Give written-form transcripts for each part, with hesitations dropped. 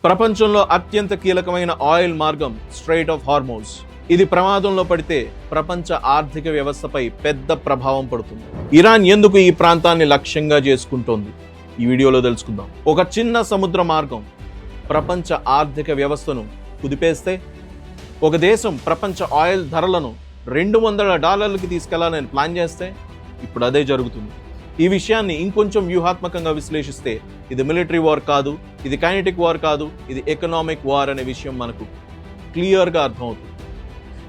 ప్రపంచంలో అత్యంత కీలకమైన ఆయిల్ మార్గం స్ట్రెయిట్ ఆఫ్ హార్మోజ్. ఇది ప్రమాదంలో పడితే ప్రపంచ ఆర్థిక వ్యవస్థపై పెద్ద ప్రభావం పడుతుంది. ఇరాన్ ఎందుకు ఈ ప్రాంతాన్ని లక్ష్యంగా చేసుకుంటోంది ఈ వీడియోలో తెలుసుకుందాం. ఒక చిన్న సముద్ర మార్గం ప్రపంచ ఆర్థిక వ్యవస్థను కుదిపేస్తే, ఒక దేశం ప్రపంచ ఆయిల్ ధరలను $200కి తీసుకెళ్లాలని ప్లాన్ చేస్తే ఇప్పుడు అదే జరుగుతుంది. ఈ విషయాన్ని ఇంకొంచెం వ్యూహాత్మకంగా విశ్లేషిస్తే ఇది మిలిటరీ వార్ కాదు, ఇది కైనెటిక్ వార్ కాదు, ఇది ఎకనామిక్ వార్ అనే విషయం మనకు క్లియర్గా అర్థమవుతుంది.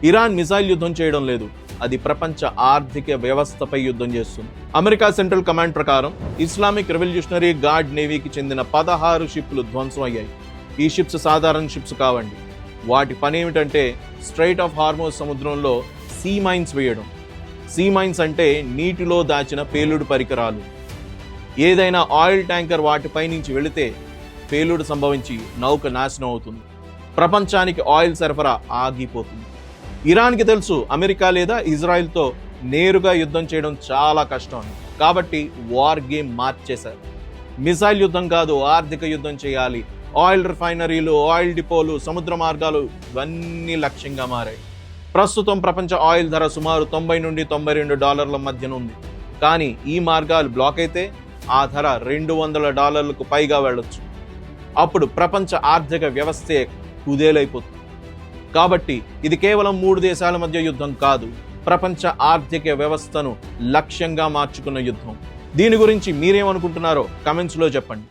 ఇరాన్ మిసైల్ యుద్ధం చేయడం లేదు, అది ప్రపంచ ఆర్థిక వ్యవస్థపై యుద్ధం చేస్తుంది. అమెరికా సెంట్రల్ కమాండ్ ప్రకారం ఇస్లామిక్ రెవల్యూషనరీ గార్డ్ నేవీకి చెందిన 16 షిప్లు ధ్వంసం అయ్యాయి. ఈ షిప్స్ సాధారణ షిప్స్ కావండి. వాటి పని ఏమిటంటే స్ట్రెయిట్ ఆఫ్ హార్మోజ్ సముద్రంలో సీ మైన్స్ వేయడం. సీ మైన్స్ అంటే నీటిలో దాచిన పేలుడు పరికరాలు. ఏదైనా ఆయిల్ ట్యాంకర్ వాటిపై నుంచి వెళితే పేలుడు సంభవించి నౌక నాశనం అవుతుంది. ప్రపంచానికి ఆయిల్ సరఫరా ఆగిపోతుంది. ఇరాన్కి తెలుసు అమెరికా లేదా ఇజ్రాయెల్తో నేరుగా యుద్ధం చేయడం చాలా కష్టం అని. కాబట్టి వార్ గేమ్ మార్చేశారు. మిసైల్ యుద్ధం కాదు, ఆర్థిక యుద్ధం చేయాలి. ఆయిల్ రిఫైనరీలు, ఆయిల్ డిపోలు, సముద్ర మార్గాలు ఇవన్నీ లక్ష్యంగా మారాయి. ప్రస్తుతం ప్రపంచ ఆయిల్ ధర సుమారు $90 నుండి $92 మధ్యన ఉంది. కానీ ఈ మార్గాలు బ్లాక్ అయితే ఆ ధర $200కు పైగా వెళ్ళొచ్చు. అప్పుడు ప్రపంచ ఆర్థిక వ్యవస్థే కుదేలైపోతుంది. కాబట్టి ఇది కేవలం 3 దేశాల మధ్య యుద్ధం కాదు, ప్రపంచ ఆర్థిక వ్యవస్థను లక్ష్యంగా మార్చుకున్న యుద్ధం. దీని గురించి మీరేమనుకుంటున్నారో కమెంట్స్లో చెప్పండి.